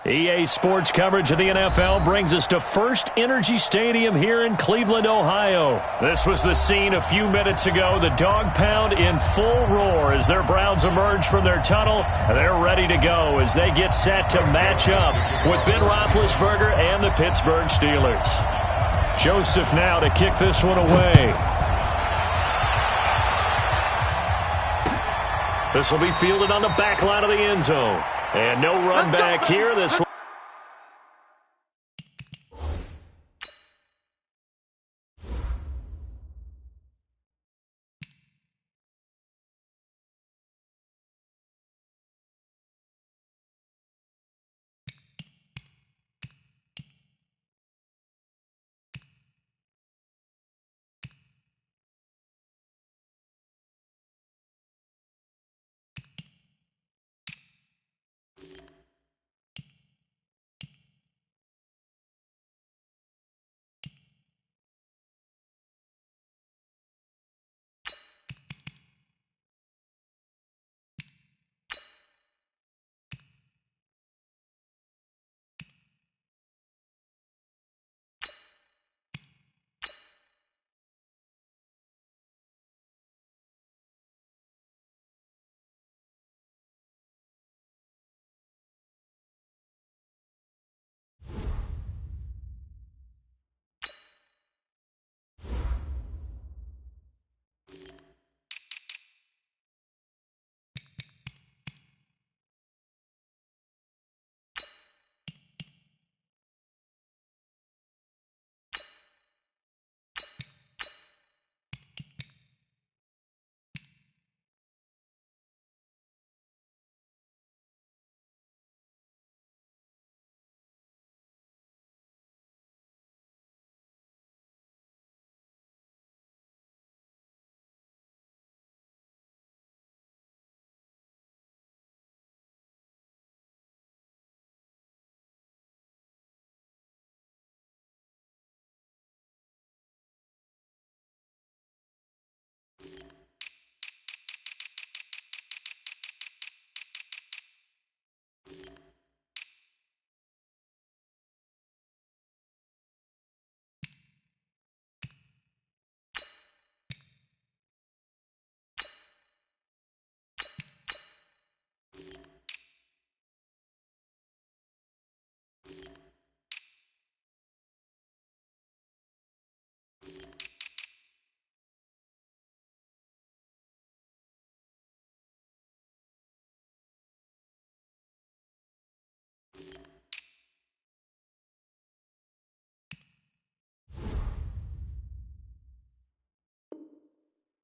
EA Sports coverage of the NFL brings us to First Energy Stadium here in Cleveland, Ohio. This was the scene a few minutes ago. The dog pound in full roar as their Browns emerge from their tunnel. They're ready to go as they get set to match up with Ben Roethlisberger and the Pittsburgh Steelers. Joseph now to kick this one away. This will be fielded on the back line of the end zone. And no run back here. This one.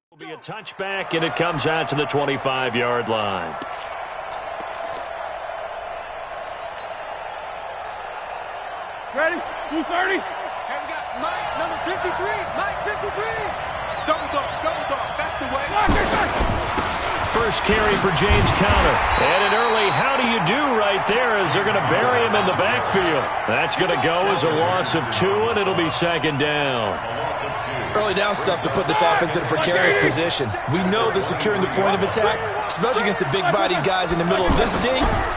Will be a touchback, and it comes out to the 25-yard line. Ready? 230. And we got Mike, number 53. Mike, 53. Double dog. That's the way. First carry for James Conner. And an early how do you do right there as they're going to bury him in the backfield. That's going to go as a loss of 2, and it'll be second down. Early down stuff to put this offense in a precarious position. We know that securing the point of attack, especially against the big-bodied guys in the middle of this D,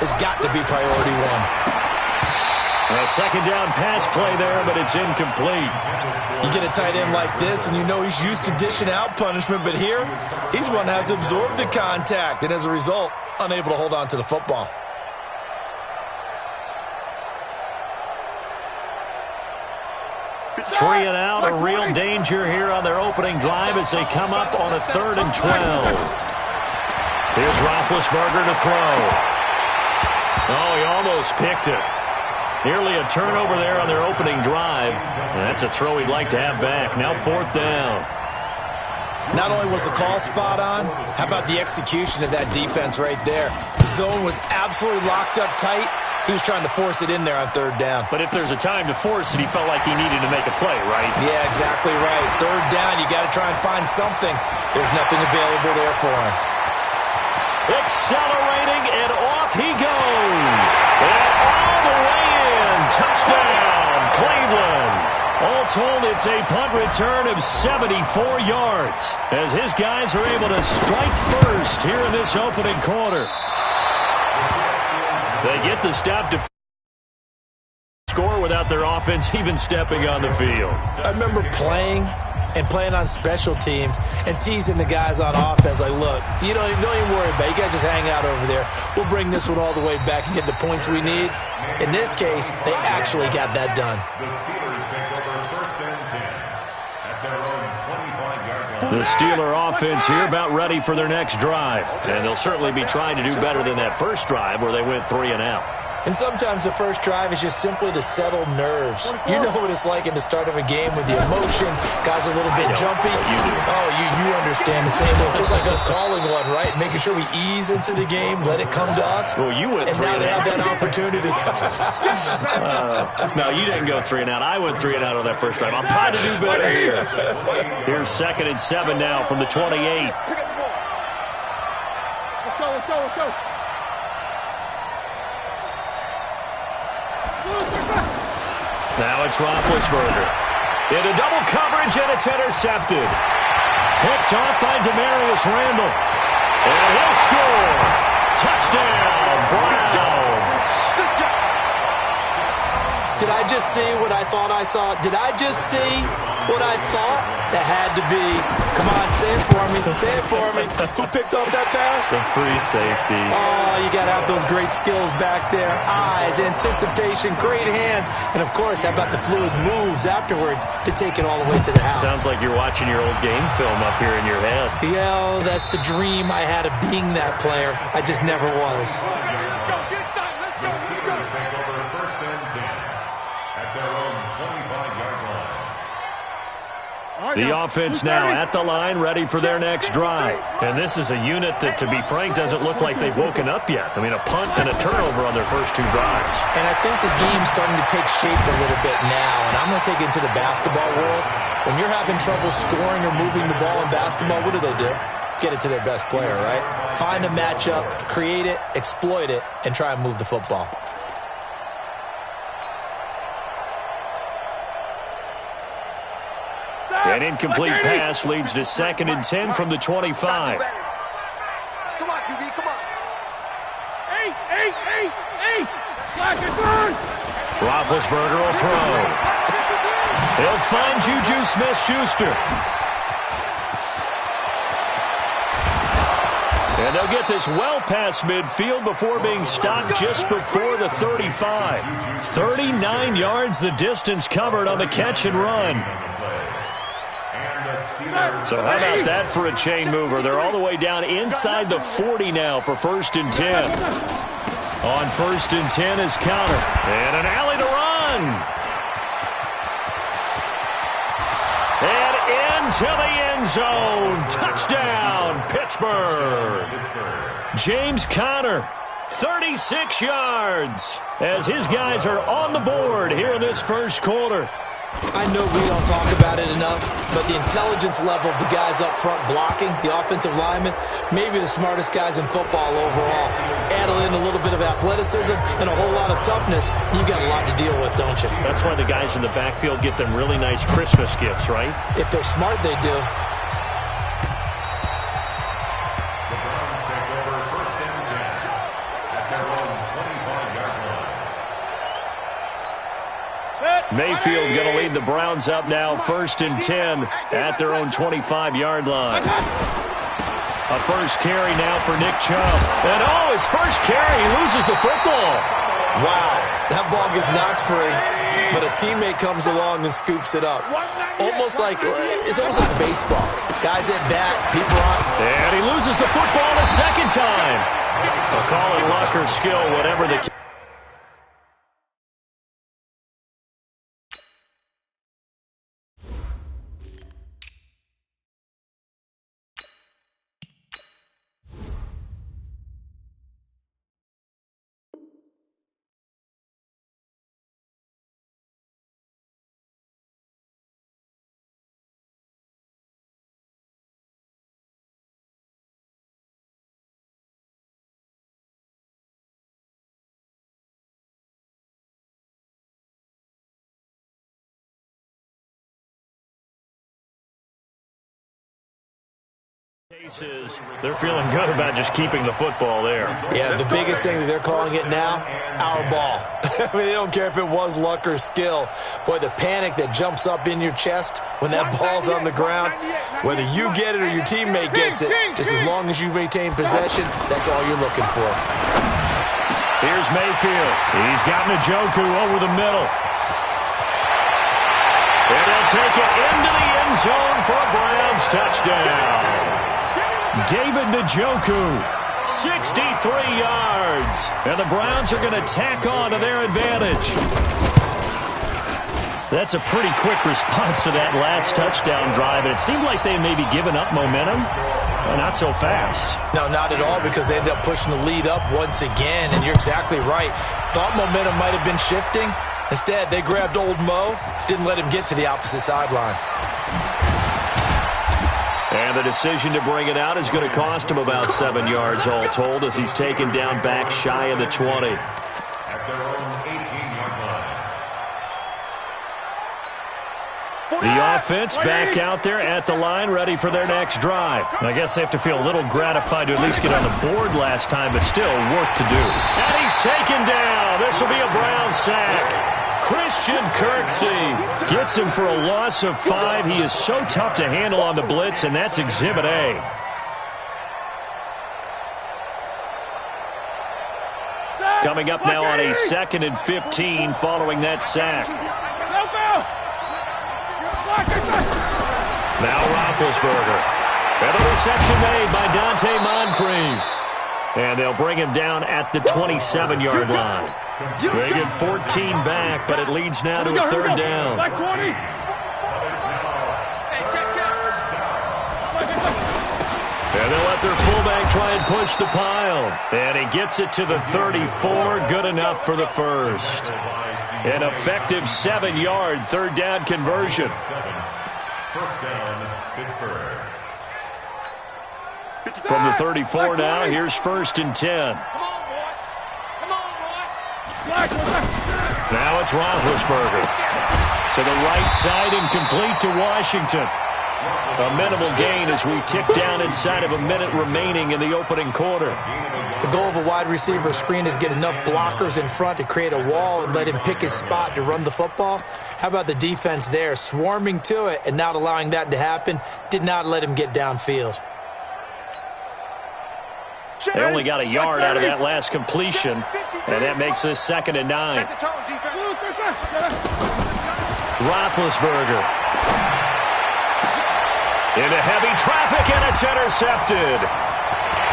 has got to be priority one. A second down pass play there, but it's incomplete. You get a tight end like this, and you know he's used to dishing out punishment, but here, he's one that has to absorb the contact, and as a result, unable to hold on to the football. Three and out, a real danger here on their opening drive as they come up on a 3rd and 12. Here's Roethlisberger to throw. Oh, he almost picked it. Nearly a turnover there on their opening drive. And that's a throw he'd like to have back. Now 4th down. Not only was the call spot on, how about the execution of that defense right there? The zone was absolutely locked up tight. He was trying to force it in there on 3rd down. But if there's a time to force it, he felt like he needed to make a play, right? Yeah, exactly right. 3rd down, you got to try and find something. There's nothing available there for him. Accelerating, and off he goes. And all the way in. Touchdown, Cleveland. All told, it's a punt return of 74 yards as his guys are able to strike first here in this opening quarter. They get the stop to score without their offense even stepping on the field. I remember playing on special teams and teasing the guys on offense like, look, you don't even worry about it. You guys just hang out over there. We'll bring this one all the way back and get the points we need. In this case, they actually got that done. The Steeler offense here about ready for their next drive. And they'll certainly be trying to do better than that first drive where they went 3 and out. And sometimes the first drive is just simply to settle nerves. You know what it's like at the start of a game with the emotion. Guys are a little bit jumpy. Oh, you understand the same way. Just like us calling one, right? Making sure we ease into the game, let it come to us. Well, you went 3 and out. And now they have that opportunity. No, you didn't go 3 and out. I went 3 and out on that first drive. I'll try to do better here. Here's 2nd and 7 now from the 28. Let's go. Now it's Roethlisberger. Into double coverage, and it's intercepted. Picked off by Demarius Randall. And he'll score. Touchdown, Browns. Did I just see what I thought I saw? Did I just see what I thought? That had to be. Come on, say it for me. Say it for me. Who picked up that pass? The free safety. Oh, you got to have those great skills back there. Eyes, anticipation, great hands. And, of course, how about the fluid moves afterwards to take it all the way to the house? Sounds like you're watching your old game film up here in your head. Yeah, that's the dream I had of being that player. I just never was. The offense now at the line, ready for their next drive. And this is a unit that, to be frank, doesn't look like they've woken up yet. I mean, a punt and a turnover on their first 2 drives. And I think the game's starting to take shape a little bit now. And I'm going to take it into the basketball world. When you're having trouble scoring or moving the ball in basketball, what do? Get it to their best player, right? Find a matchup, create it, exploit it, and try and move the football. An incomplete pass leads to 2nd and 10 from the 25. Come on, QB, come on. Eight. Black and burn. Roethlisberger will throw. He'll find Juju Smith-Schuster. And they'll get this well past midfield before being stopped just before the 35. 39 yards the distance covered on the catch and run. So how about that for a chain mover? They're all the way down inside the 40 now for 1st and 10. On 1st and 10 is Conner. And an alley to run. And into the end zone. Touchdown, Pittsburgh. James Conner, 36 yards, as his guys are on the board here in this first quarter. I know we don't talk about it enough, but the intelligence level of the guys up front blocking, the offensive linemen, maybe the smartest guys in football overall. Add in a little bit of athleticism and a whole lot of toughness, you got a lot to deal with, don't you? That's why the guys in the backfield get them really nice Christmas gifts, right? If they're smart, they do. Mayfield going to lead the Browns up now, 1st and 10 at their own 25-yard line. A first carry now for Nick Chubb. And his first carry, he loses the football. Wow, that ball gets knocked free, but a teammate comes along and scoops it up. It's almost like baseball. Guys at bat, people on. And he loses the football a second time. I'll call it luck or skill, whatever the case. They're feeling good about just keeping the football there. Yeah, the biggest thing that they're calling it now, our ball. I mean, they don't care if it was luck or skill. Boy, the panic that jumps up in your chest when that ball's on the ground, whether you get it or your teammate gets it, just as long as you maintain possession, that's all you're looking for. Here's Mayfield. He's got Njoku over the middle. And they'll take it into the end zone for a Browns touchdown. David Njoku, 63 yards. And the Browns are going to tack on to their advantage. That's a pretty quick response to that last touchdown drive. And it seemed like they may be giving up momentum. Well, not so fast. No, not at all, because they ended up pushing the lead up once again. And you're exactly right. Thought momentum might have been shifting. Instead, they grabbed old Mo, didn't let him get to the opposite sideline. And the decision to bring it out is going to cost him about 7 yards all told, as he's taken down back shy of the 20. The offense back out there at the line, ready for their next drive. I guess they have to feel a little gratified to at least get on the board last time, but still work to do. And he's taken down. This will be a Brown sack. Christian Kirksey gets him for a loss of 5. He is so tough to handle on the blitz, and that's Exhibit A. Coming up now on a 2nd and 15 following that sack. Now Roethlisberger. And a reception made by Dante Moncrief. And they'll bring him down at the 27-yard line. They get 14 back, but it leads now to a 3rd down. And they'll let their fullback try and push the pile. And he gets it to the 34. Good enough for the first. An effective 7-yard 3rd down conversion. First down, Pittsburgh. From the 34 now, here's 1st and 10. Now it's Roethlisberger. To the right side and complete to Washington. A minimal gain as we tick down inside of a minute remaining in the opening quarter. The goal of a wide receiver screen is get enough blockers in front to create a wall and let him pick his spot to run the football. How about the defense there, swarming to it and not allowing that to happen? Did not let him get downfield. They only got a yard out of that last completion, and that makes this 2nd and 9. Roethlisberger. Into heavy traffic, and it's intercepted.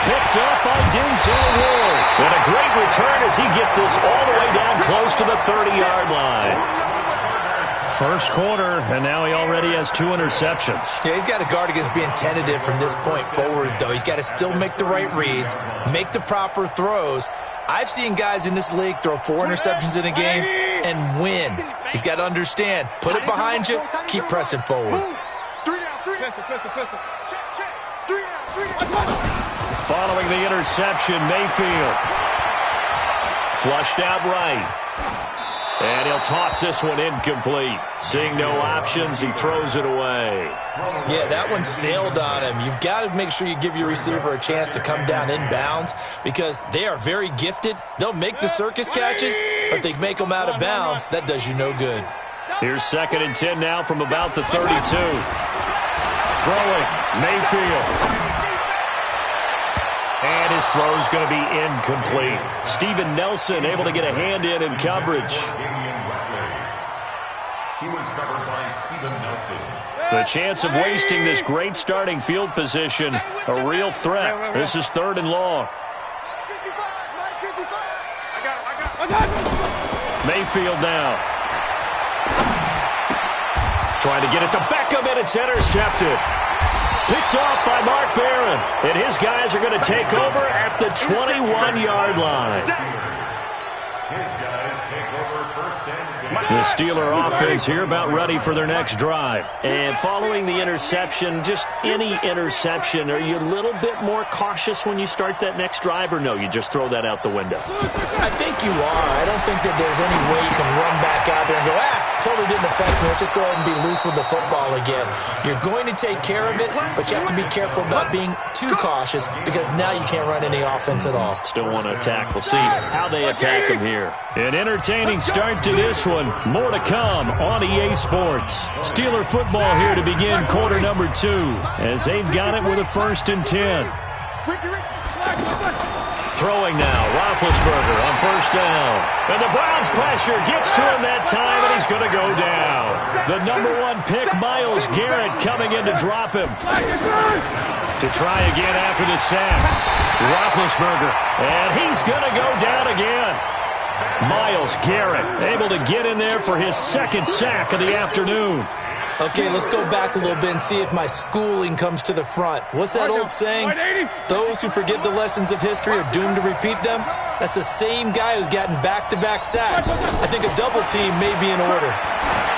Picked up by Denzel Ward. And a great return as he gets this all the way down close to the 30-yard line. First quarter, and now he already has 2 interceptions. Yeah, he's got to guard against being tentative from this point forward, though. He's got to still make the right reads, make the proper throws. I've seen guys in this league throw 4 interceptions in a game and win. He's got to understand, put it behind you, keep pressing forward. Following the interception, Mayfield. Flushed out right. And he'll toss this one incomplete. Seeing no options, he throws it away. Yeah, that one sailed on him. You've got to make sure you give your receiver a chance to come down inbounds because they are very gifted. They'll make the circus catches, but if they make them out of bounds, that does you no good. Here's 2nd and 10 now from about the 32. Throwing, Mayfield. And his throw's going to be incomplete. Steven Nelson able to get a hand in coverage. He was covered by Steven Nelson. The chance of wasting this great starting field position, a real threat. This is 3rd and long. Mayfield now. Trying to get it to Beckham, and it's intercepted. Picked off by Mark Barron. And his guys are going to take over at the 21-yard line. His guys take over 1st and 10. The Steeler offense here about ready for their next drive. And following the interception, just any interception, are you a little bit more cautious when you start that next drive, or no, you just throw that out the window? I think you are. I don't think that there's any way you can run back out there and go, totally didn't affect me. Let's just go ahead and be loose with the football again. You're going to take care of it, but you have to be careful about being too cautious because now you can't run any offense at all. Still want to attack. We'll see how they attack him here. An entertaining start to this one. More to come on EA Sports. Steeler football here to begin quarter number 2 as they've got it with a 1st and 10. Throwing now, Roethlisberger on 1st down. And the Browns pressure gets to him that time, and he's going to go down. The number 1 pick, Myles Garrett, coming in to drop him. To try again after the sack. Roethlisberger, and he's going to go down again. Myles Garrett able to get in there for his 2nd sack of the afternoon. Okay, let's go back a little bit and see if my schooling comes to the front. What's that old saying? Those who forget the lessons of history are doomed to repeat them. That's the same guy who's gotten back-to-back sacks. I think a double team may be in order.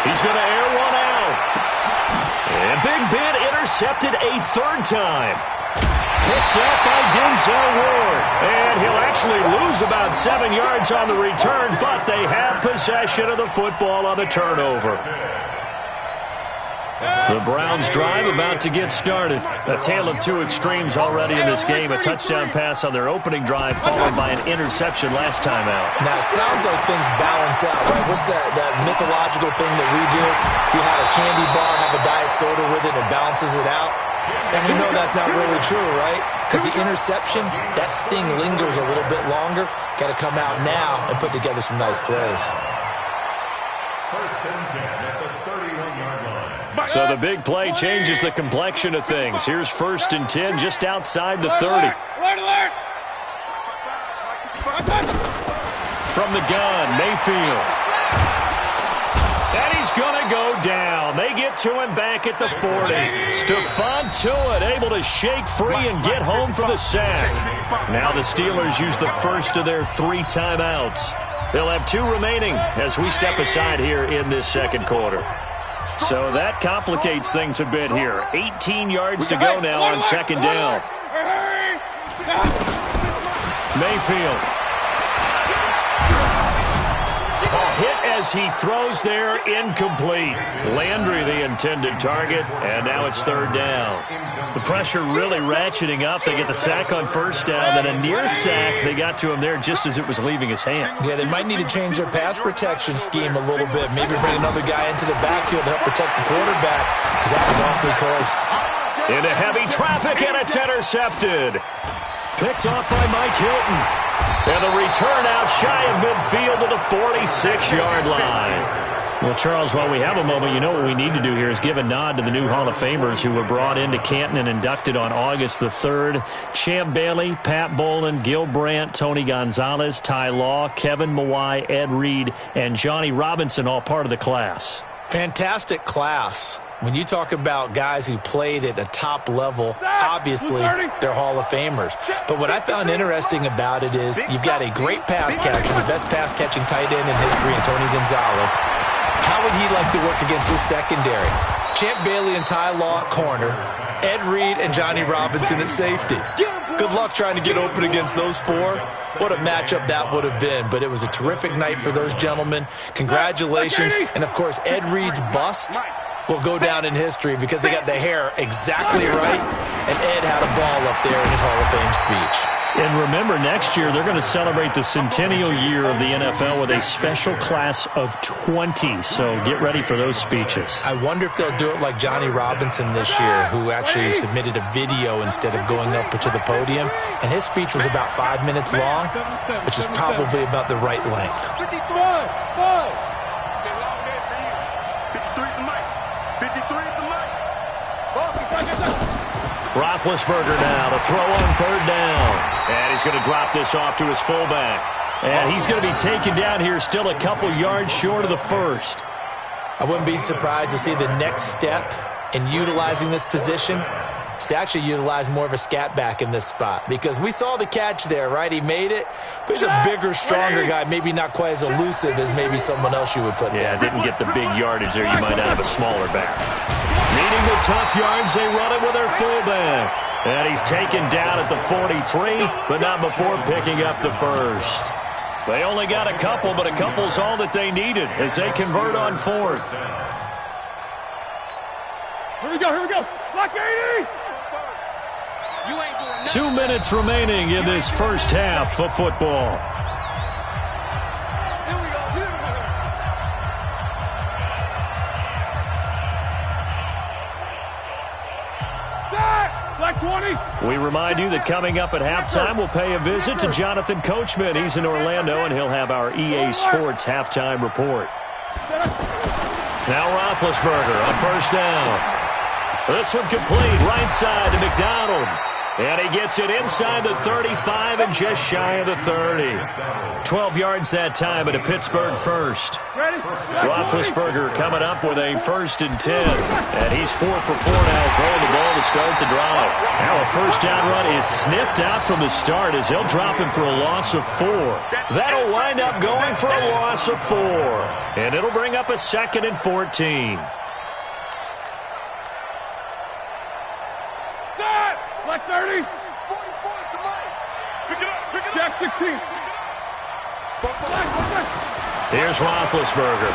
He's going to air one out. And Big Ben intercepted a 3rd time. Picked up by Denzel Ward. And he'll actually lose about 7 yards on the return, but they have possession of the football on the turnover. The Browns drive about to get started. A tale of 2 extremes already in this game. A touchdown pass on their opening drive followed by an interception last time out. Now, it sounds like things balance out, right? What's that mythological thing that we do? If you have a candy bar, have a diet soda with it, and it balances it out. And we know that's not really true, right? Because the interception, that sting lingers a little bit longer. Got to come out now and put together some nice plays. 1st and 10 at the 31-yard line. So the big play changes the complexion of things. Here's 1st and 10 just outside the 30. From the gun, Mayfield. And he's going to go down. They get to him back at the 40. Stephon Tuitt able to shake free and get home for the sack. Now the Steelers use the first of their 3 timeouts. They'll have 2 remaining as we step aside here in this 2nd quarter. So that complicates things a bit here. 18 yards to go now on 2nd down. Mayfield. Hit as he throws there, incomplete. Landry the intended target, and now it's 3rd down. The pressure really ratcheting up. They get the sack on 1st down, then a near sack. They got to him there just as it was leaving his hand. Yeah, they might need to change their pass protection scheme a little bit. Maybe bring another guy into the backfield to help protect the quarterback, because that was awfully close. Into heavy traffic, and it's intercepted. Picked off by Mike Hilton. And the return out shy of midfield to the 46-yard line. Well, Charles, while we have a moment, you know what we need to do here is give a nod to the new Hall of Famers who were brought into Canton and inducted on August the 3rd. Champ Bailey, Pat Bowlen, Gil Brandt, Tony Gonzalez, Ty Law, Kevin Mawai, Ed Reed, and Johnny Robinson, all part of the class. Fantastic class. When you talk about guys who played at a top level, obviously they're Hall of Famers. But what I found interesting about it is you've got a great pass catcher, the best pass-catching tight end in history, and Tony Gonzalez. How would he like to work against his secondary? Champ Bailey and Ty Law at corner, Ed Reed and Johnny Robinson at safety. Good luck trying to get open against those 4. What a matchup that would have been. But it was a terrific night for those gentlemen. Congratulations. And, of course, Ed Reed's bust will go down in history because they got the hair exactly right, and Ed had a ball up there in his Hall of Fame speech. And remember, next year they're going to celebrate the centennial year of the NFL with a special class of 20, so get ready for those speeches. I wonder if they'll do it like Johnny Robinson this year, who actually submitted a video instead of going up to the podium, and his speech was about 5 minutes long, which is probably about the right length. 53 at the mic. Roethlisberger now to throw on 3rd down. And he's going to drop this off to his fullback. And he's going to be taken down here still a couple yards short of the 1st. I wouldn't be surprised to see the next step in utilizing this position is to actually utilize more of a scat back in this spot. Because we saw the catch there, right? He made it. But he's a bigger, stronger guy, maybe not quite as elusive as maybe someone else you would put there. Yeah, didn't get the big yardage there. You might have a smaller back. Needing the tough yards, they run it with their fullback. And he's taken down at the 43, but not before picking up the 1st. They only got a couple, but a couple's all that they needed as they convert on fourth. Here we go. Block 80! 2 minutes remaining in this first half of football. Black 20! We remind you that coming up at halftime, we'll pay a visit to Jonathan Coachman. He's in Orlando, and he'll have our EA Sports halftime report. Now Roethlisberger on first down. This one complete, right side to McDonald. And he gets it inside the 35 and just shy of the 30. 12 yards that time at a Pittsburgh first. Roethlisberger coming up with a 1st and 10. And he's 4 for 4 now, throwing the ball to start the drive. Now a first down run is sniffed out from the start as they'll drop him for a loss of 4. That'll wind up going for a loss of 4. And it'll bring up a 2nd and 14. Black 30! Jack 16! Here's Roethlisberger.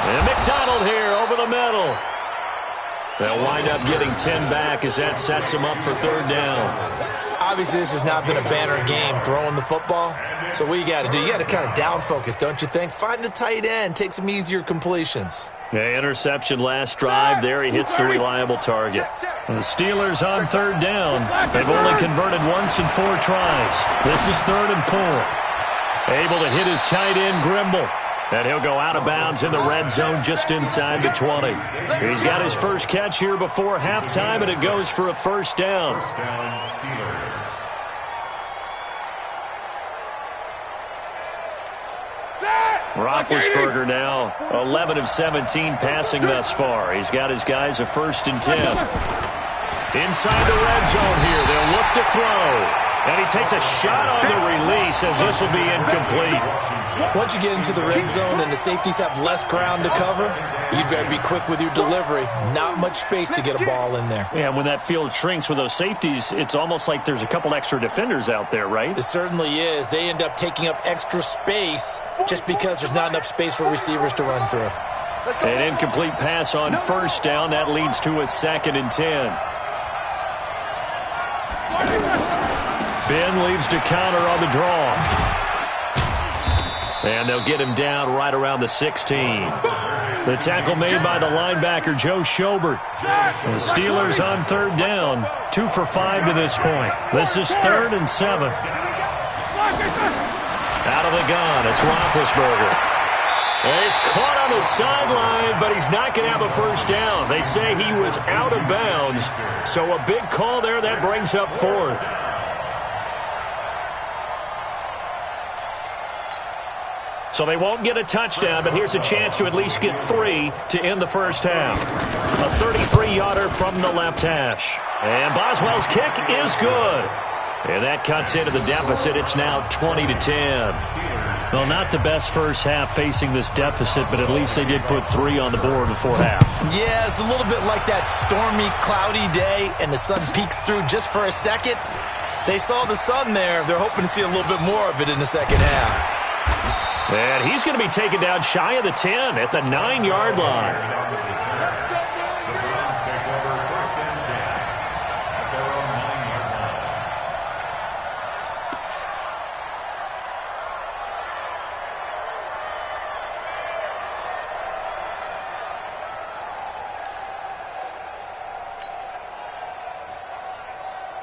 And McDonald here over the middle. They'll wind up getting 10 back as that sets them up for 3rd down. Obviously, this has not been a banner game throwing the football. So what you got to do, you got to kind of down focus, don't you think? Find the tight end, take some easier completions. Yeah, interception last drive. There he hits the reliable target. And the Steelers on 3rd down. They've only converted once in 4 tries. This is 3rd and 4. Able to hit his tight end, Grimble. And he'll go out of bounds in the red zone just inside the 20. He's got his first catch here before halftime, and it goes for a 1st down. Roethlisberger now 11 of 17 passing thus far. He's got his guys a 1st and 10. Inside the red zone here, they'll look to throw. And he takes a shot on the release as this will be incomplete. Once you get into the red zone and the safeties have less ground to cover, you better be quick with your delivery. Not much space to get a ball in there. Yeah, when that field shrinks with those safeties, it's almost like there's a couple extra defenders out there, right? It certainly is. They end up taking up extra space just because there's not enough space for receivers to run through. An incomplete pass on 1st down. That leads to a 2nd and 10. Ben leaves to counter on the draw. And they'll get him down right around the 16. The tackle made by the linebacker, Joe Schobert. The Steelers on 3rd down, 2 for 5 to this point. This is 3rd and 7. Out of the gun, it's Roethlisberger. And he's caught on the sideline, but he's not going to have a 1st down. They say he was out of bounds, so a big call there that brings up 4th. So they won't get a touchdown, but here's a chance to at least get 3 to end the first half. A 33-yarder from the left hash. And Boswell's kick is good. And that cuts into the deficit. It's now 20-10. Well, not the best first half facing this deficit, but at least they did put 3 on the board before half. Yeah, it's a little bit like that stormy, cloudy day, and the sun peeks through just for a second. They saw the sun there. They're hoping to see a little bit more of it in the second half. And he's going to be taken down shy of the 10 at the 9-yard line.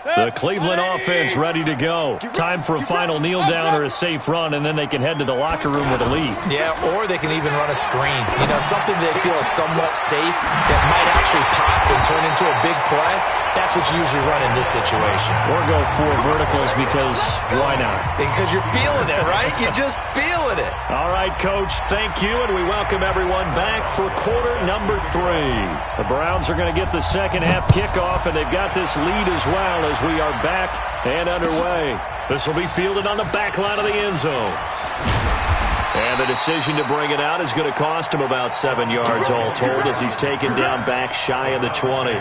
The Cleveland offense ready to go. Time for a final kneel down or a safe run, and then they can head to the locker room with a lead. Yeah, or they can even run a screen. You know, something they feel is somewhat safe that might actually pop and turn into a big play. That's what you usually run in this situation. Or go 4 verticals because why not? Because you're feeling it, right? You're just feeling it. All right, Coach, thank you, and we welcome everyone back for quarter number 3. The Browns are going to get the second half kickoff, and they've got this lead as well as we are back and underway. This will be fielded on the back line of the end zone. And the decision to bring it out is going to cost him about 7 yards all told as he's taken down back shy of the 20.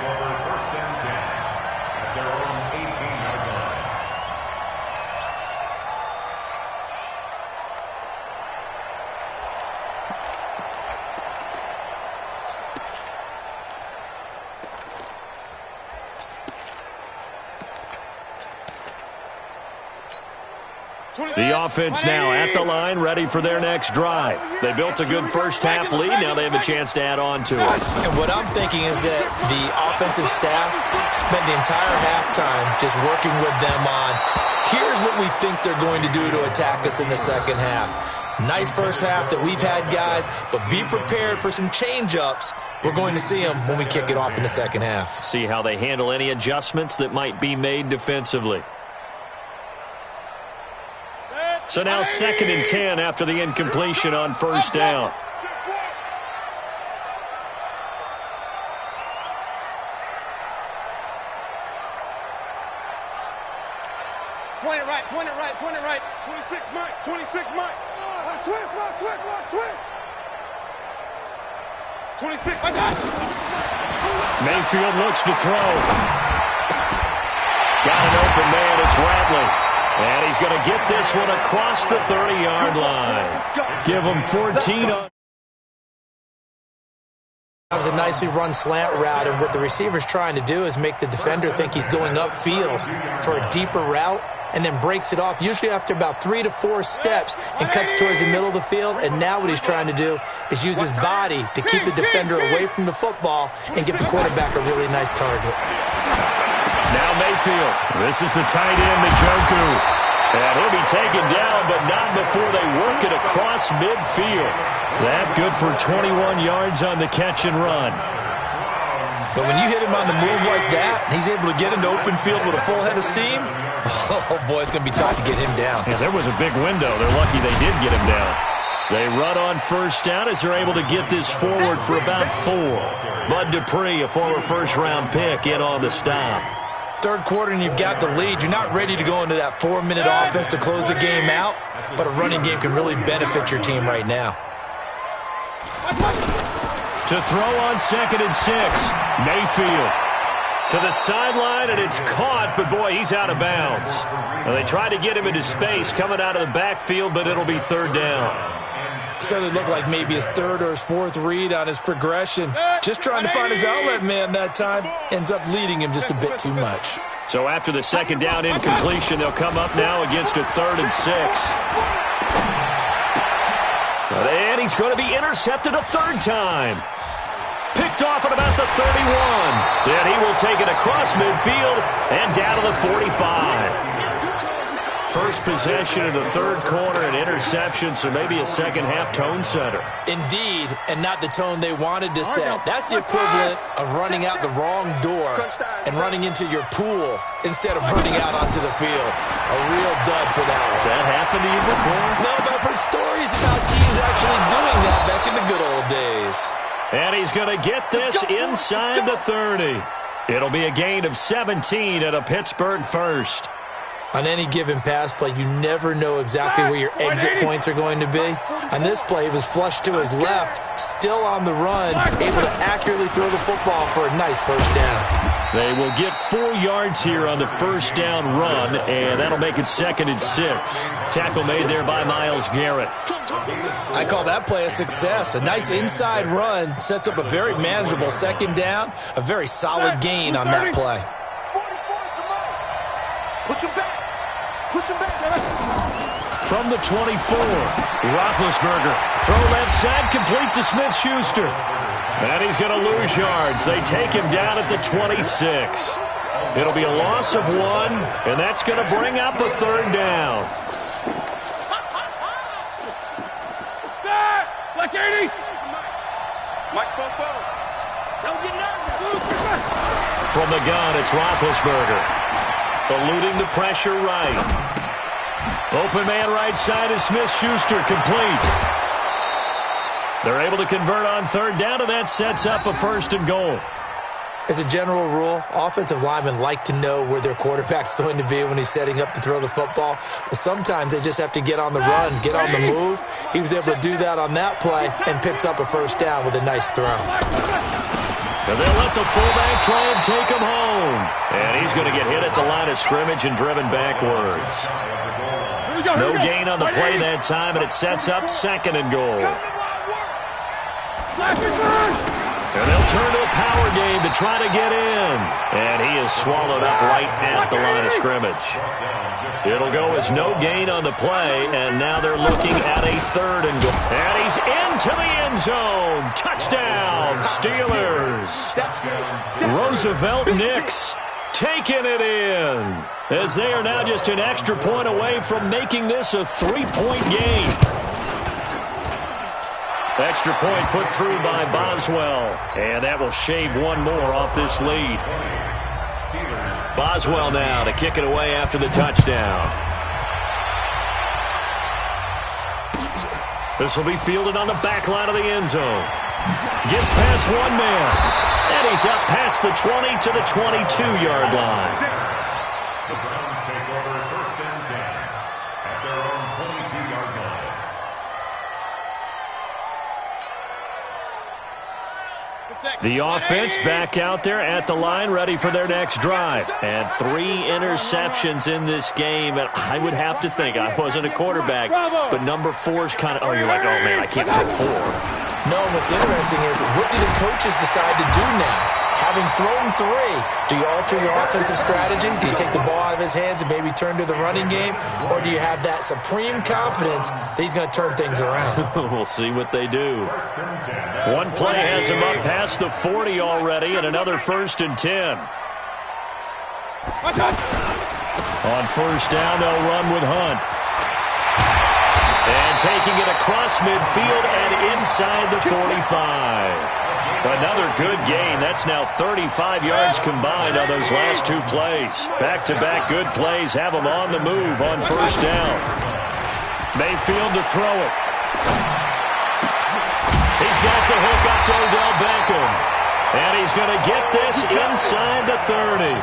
The offense now at the line, ready for their next drive. They built a good first-half lead. Now they have a chance to add on to it. And what I'm thinking is that the offensive staff spent the entire halftime just working with them on, here's what we think they're going to do to attack us in the second half. Nice first half that we've had, guys, but be prepared for some change-ups. We're going to see them when we kick it off in the second half. See how they handle any adjustments that might be made defensively. So now 2nd and 10 after the incompletion on first down. Point it right, point it right, point it right. 26 Mike, 26 Mike. Switch. 26, I got you. Mayfield looks to throw. Got an open man, it's Ratley. And he's going to get this one across the 30-yard line. Give him 14 on. That was a nicely run slant route, and what the receiver's trying to do is make the defender think he's going upfield for a deeper route, and then breaks it off, usually after about 3 to 4 steps, and cuts towards the middle of the field. And now what he's trying to do is use his body to keep the defender away from the football and give the quarterback a really nice target. Now Mayfield. This is the tight end, Njoku. And he'll be taken down, but not before they work it across midfield. That good for 21 yards on the catch and run. But when you hit him on the move like that, and he's able to get into open field with a full head of steam, oh boy, it's going to be tough to get him down. Yeah, there was a big window. They're lucky they did get him down. They run on first down as they're able to get this forward for about 4. Bud Dupree, a former first-round pick, in on the stop. Third quarter and you've got the lead. You're not ready to go into that 4-minute offense to close the game out, but a running game can really benefit your team right now. To throw on 2nd and 6. Mayfield to the sideline, and it's caught, but boy, he's out of bounds. Now, they tried to get him into space coming out of the backfield, but it'll be 3rd down. Certainly looked like maybe his 3rd or his 4th read on his progression. Just trying to find his outlet man that time. Ends up leading him just a bit too much. So after the 2nd down incompletion, they'll come up now against a 3rd and 6. And he's going to be intercepted a 3rd time. Picked off at about the 31. Then he will take it across midfield and down to the 45. First possession in the 3rd quarter, an interception, so maybe a second-half tone setter. Indeed, and not the tone they wanted to set. That's the equivalent of running out the wrong door and running into your pool instead of running out onto the field. A real dud for that one. Has that happened to you before? No, but I've heard stories about teams actually doing that back in the good old days. And he's going to get this inside the 30. It'll be a gain of 17 at a Pittsburgh first. On any given pass play, you never know exactly where your exit points are going to be. On this play, it was flushed to his left, still on the run, able to accurately throw the football for a nice first down. They will get 4 yards here on the first down run, and that'll make it 2nd and 6. Tackle made there by Myles Garrett. I call that play a success. A nice inside run sets up a very manageable 2nd down, a very solid gain on that play. Push him back. Push him back. From the 24, Roethlisberger. Throw left side, complete to Smith-Schuster. And he's going to lose yards. They take him down at the 26. It'll be a loss of 1, and that's going to bring up a 3rd down. Black 80. Mike Fofo. Don't get nervous. From the gun, it's Roethlisberger. Eluding the pressure right. Open man right side is Smith-Schuster, complete. They're able to convert on 3rd down, and that sets up a 1st and goal. As a general rule, offensive linemen like to know where their quarterback's going to be when he's setting up to throw the football. But sometimes they just have to get on the run, get on the move. He was able to do that on that play and picks up a 1st down with a nice throw. And they'll let the fullback try and take him home. And he's going to get hit at the line of scrimmage and driven backwards. No gain on the play that time, and it sets up 2nd and goal. And they'll turn to a power game to try to get in. And he is swallowed up right at the line of scrimmage. It'll go as no gain on the play, and now they're looking at a 3rd and goal. And he's into the end zone. Touchdown, Steelers. Roosevelt Nix taking it in, as they are now just an extra point away from making this a 3-point game. Extra point put through by Boswell, and that will shave one more off this lead. Boswell now to kick it away after the touchdown. This will be fielded on the back line of the end zone. Gets past one man, and he's up past the 20 to the 22-yard line. The Browns take over 1st and 10 at their own 22-yard line. The offense back out there at the line, ready for their next drive. And 3 interceptions in this game. And I would have to think, I wasn't a quarterback, but number 4 is kind of, oh, you're like, oh, man, I can't throw 4. No, what's interesting is, what do the coaches decide to do now? Having thrown 3, do you alter your offensive strategy? Do you take the ball out of his hands and maybe turn to the running game? Or do you have that supreme confidence that he's going to turn things around? We'll see what they do. One play has him up past the 40 already, and another 1st and 10. On 1st down, they'll run with Hunt. And taking it across midfield and inside the 45. Another good gain. That's now 35 yards combined on those last 2 plays. Back-to-back good plays have them on the move on 1st down. Mayfield to throw it. He's got the hook up to Odell Beckham. And he's going to get this inside the 30.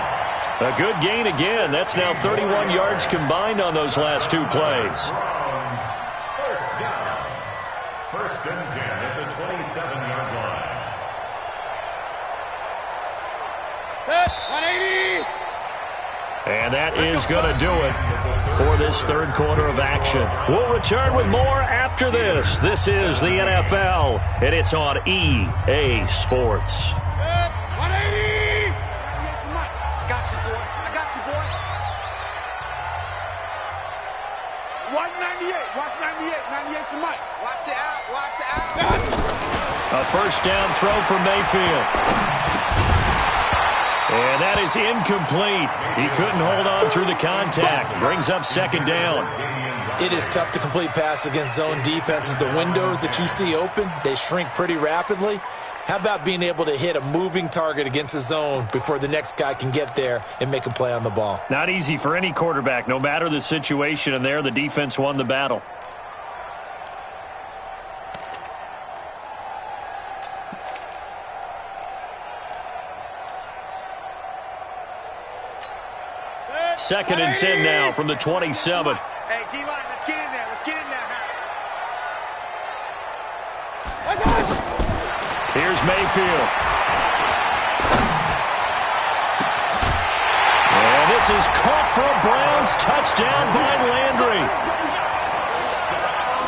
A good gain again. That's now 31 yards combined on those last 2 plays. 1st down. 1st and 10 at the 27-yard line. 180. And that is going to do it for this 3rd quarter of action. We'll return with more after this. This is the NFL, and it's on EA Sports. 180. I got you, boy. I got you, boy. 198. Watch 98. 98's the mic. Watch the out. Watch the out. A 1st down throw for Mayfield. And that is incomplete. He couldn't hold on through the contact. Brings up 2nd down. It is tough to complete pass against zone defenses. The windows that you see open, they shrink pretty rapidly. How about being able to hit a moving target against a zone before the next guy can get there and make a play on the ball? Not easy for any quarterback, no matter the situation, and there the defense won the battle. Second and 10 now from the 27. Hey, D-line, let's get in there. Let's get in there. Here's Mayfield. And this is caught for a Browns touchdown by Landry.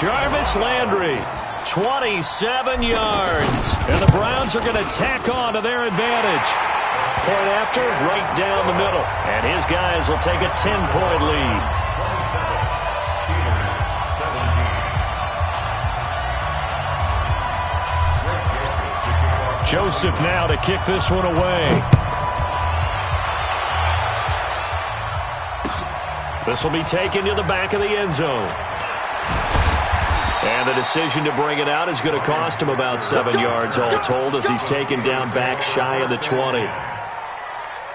Jarvis Landry, 27 yards. And the Browns are going to tack on to their advantage. Point after, right down the middle. And his guys will take a 10-point lead. Joseph now to kick this one away. This will be taken to the back of the end zone. And the decision to bring it out is going to cost him about 7 yards all told, as he's taken down back shy of the 20.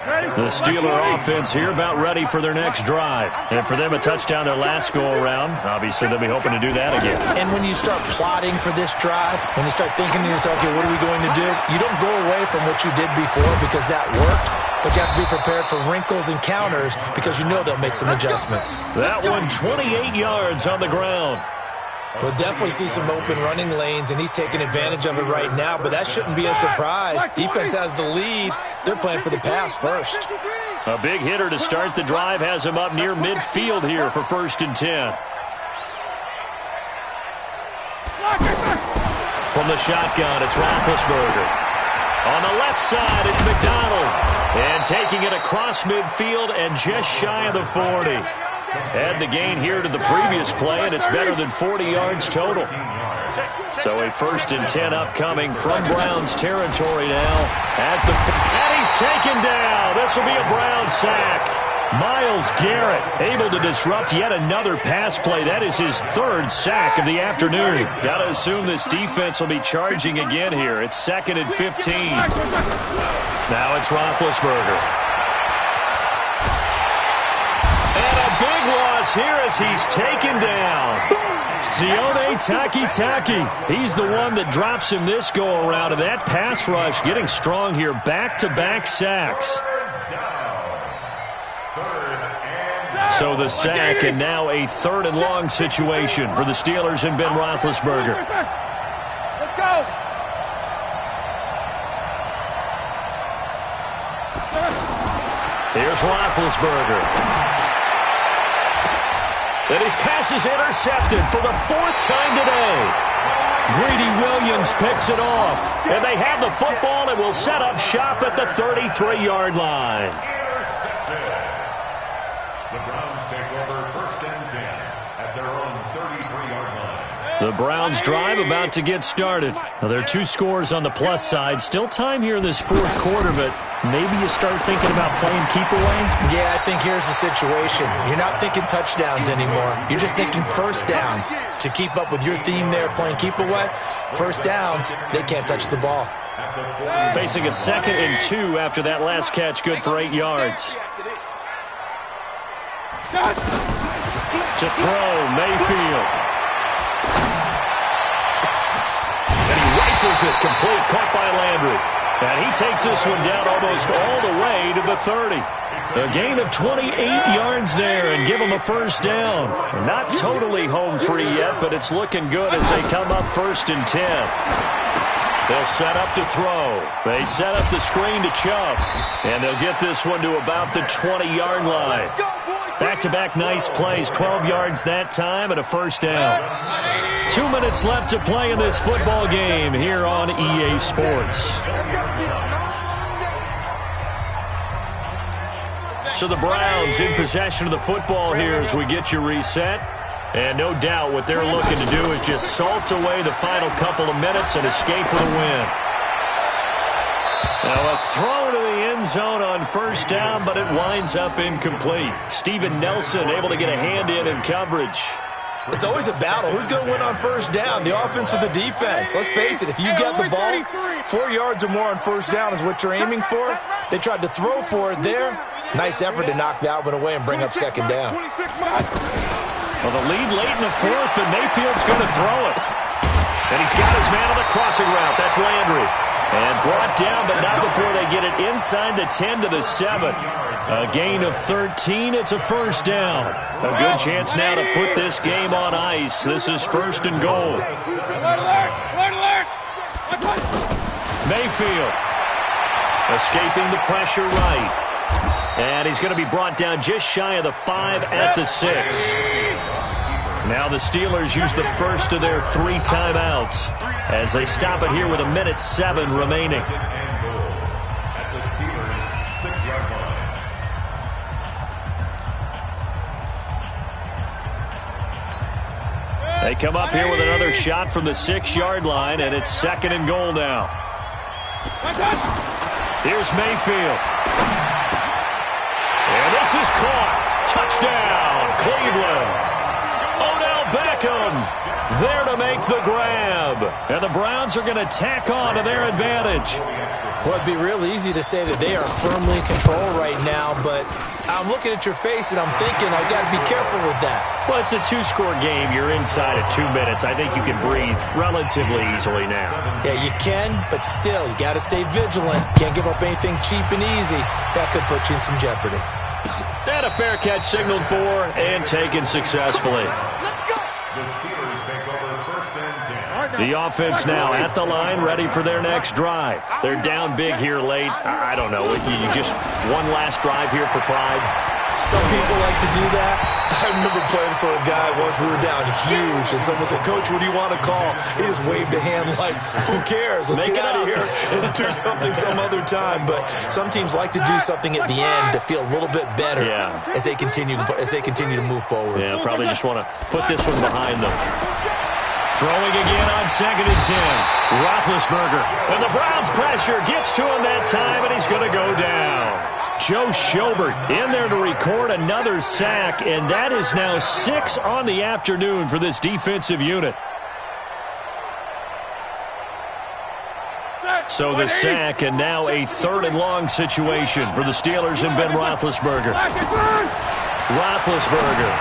The Steeler offense here about ready for their next drive. And for them, a touchdown their last go-around. Obviously, they'll be hoping to do that again. And when you start plotting for this drive, when you start thinking to yourself, okay, what are we going to do? You don't go away from what you did before because that worked, but you have to be prepared for wrinkles and counters because you know they'll make some adjustments. That one, 28 yards on the ground. We'll definitely see some open running lanes, and he's taking advantage of it right now, but that shouldn't be a surprise. Defense has the lead. They're playing for the pass first. A big hitter to start the drive has him up near midfield here for 1st and 10. From the shotgun, it's Roethlisberger. On the left side, it's McDonald. And taking it across midfield and just shy of the 40. Add the gain here to the previous play, and it's better than 40 yards total. So a 1st and 10 upcoming from Browns territory now. And he's taken down. This will be a Browns sack. Myles Garrett able to disrupt yet another pass play. That is his 3rd sack of the afternoon. Got to assume this defense will be charging again here. It's 2nd and 15. Now it's Roethlisberger. And a big loss here as he's taken down. Sione Takitaki. He's the one that drops him this go-around. And that pass rush getting strong here. Back-to-back sacks. So the sack, and now a 3rd and long situation for the Steelers and Ben Roethlisberger. Let's go. Here's Roethlisberger. And his pass is intercepted for the 4th time today. Greedy Williams picks it off. And they have the football and will set up shop at the 33-yard line. The Browns drive about to get started. Now, there are 2 scores on the plus side. Still time here in this 4th quarter, but maybe you start thinking about playing keep away? Yeah, I think here's the situation. You're not thinking touchdowns anymore. You're just thinking 1st downs. To keep up with your theme there, playing keep away, 1st downs, they can't touch the ball. Facing a 2nd and 2 after that last catch, good for 8 yards. To throw, Mayfield. And he rifles it complete, caught by Landry. And he takes this one down almost all the way to the 30. A gain of 28 yards there and give him a 1st down. Not totally home free yet, but it's looking good as they come up 1st and 10. They'll set up to throw. They set up the screen to Chubb. And they'll get this one to about the 20-yard line. Back-to-back nice plays, 12 yards that time and a 1st down. 2 minutes left to play in this football game here on EA Sports. So the Browns in possession of the football here as we get you reset. And no doubt what they're looking to do is just salt away the final couple of minutes and escape with a win. Now a throw to the end zone on 1st down, but it winds up incomplete. Steven Nelson able to get a hand in coverage. It's always a battle. Who's going to win on 1st down, the offense or the defense? Let's face it, if you've got the ball, 4 yards or more on 1st down is what you're aiming for. They tried to throw for it there. Nice effort to knock that one away and bring up 2nd down. Well, the lead late in the 4th, but Mayfield's going to throw it. And he's got his man on the crossing route. That's Landry. And brought down, but not before they get it inside the 10 to the 7. A gain of 13. It's a 1st down. A good chance now to put this game on ice. This is 1st and goal. Mayfield escaping the pressure right. And he's going to be brought down just shy of the 5 at the 6. Now the Steelers use the 1st of their 3 timeouts as they stop it here with 1:07 remaining. At the Steelers' 6-yard line. They come up here with another shot from the 6-yard line, and it's 2nd and goal now. Here's Mayfield. And this is caught. Touchdown, Cleveland. Odell Beckham there to make the grab. And the Browns are going to tack on to their advantage. Well, it'd be real easy to say that they are firmly in control right now, but I'm looking at your face and I'm thinking I've got to be careful with that. Well, it's a 2-score game. You're inside at 2 minutes. I think you can breathe relatively easily now. Yeah, you can, but still, you got to stay vigilant. Can't give up anything cheap and easy. That could put you in some jeopardy. And a fair catch signaled for and taken successfully. The Steelers take over 1st and 10. The offense now at the line, ready for their next drive. They're down big here late. I don't know. You just one last drive here for pride? Some people like to do that. I remember playing for a guy once. We were down huge, and someone said, "Coach, what do you want to call?" He just waved a hand like, "Who cares? Let's get out of here and do something some other time." But some teams like to do something at the end to feel a little bit better as they continue to move forward. Yeah, probably just want to put this one behind them. Throwing again on 2nd and 10. Roethlisberger. And the Browns' pressure gets to him that time, and he's going to go down. Joe Schobert in there to record another sack, and that is now 6 on the afternoon for this defensive unit. So the sack, and now a 3rd and long situation for the Steelers and Ben Roethlisberger. Roethlisberger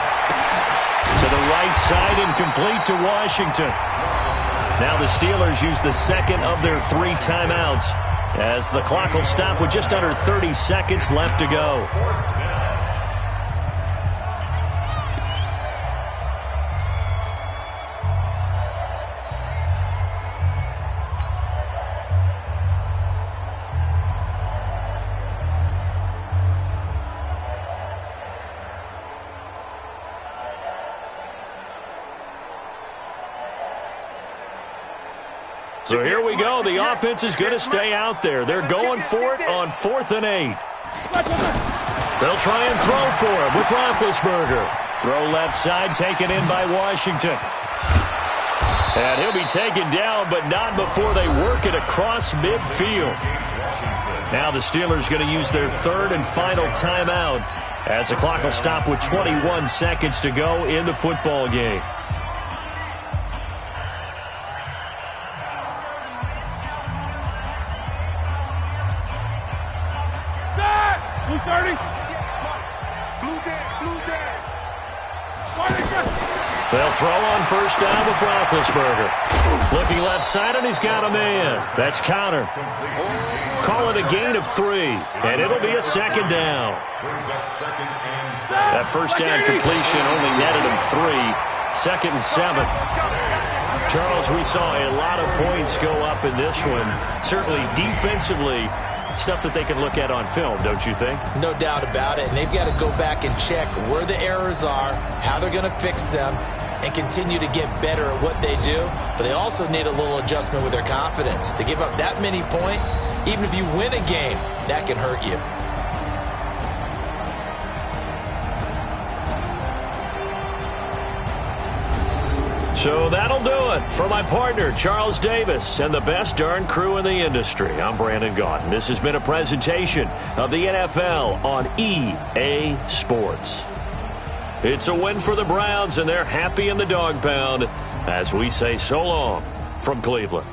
to the right side and complete to Washington. Now the Steelers use the 2nd of their 3 timeouts as the clock will stop with just under 30 seconds left to go. So here we go. The offense is going to stay out there. They're going for it on 4th and 8. They'll try and throw for him with Roethlisberger. Throw left side, taken in by Washington. And he'll be taken down, but not before they work it across midfield. Now the Steelers going to use their 3rd and final timeout as the clock will stop with 21 seconds to go in the football game. They'll throw on 1st down with Roethlisberger. Looking left side, and he's got a man. That's Connor. Call it a gain of 3, and it'll be a 2nd down. That 1st down completion only netted him 3. 2nd and 7. Charles, we saw a lot of points go up in this one. Certainly defensively, stuff that they can look at on film, don't you think? No doubt about it. And they've got to go back and check where the errors are, how they're going to fix them, and continue to get better at what they do. But they also need a little adjustment with their confidence. To give up that many points, even if you win a game, that can hurt you. So that'll do it for my partner, Charles Davis, and the best darn crew in the industry. I'm Brandon Gaudin. This has been a presentation of the NFL on EA Sports. It's a win for the Browns, and they're happy in the dog pound as we say so long from Cleveland.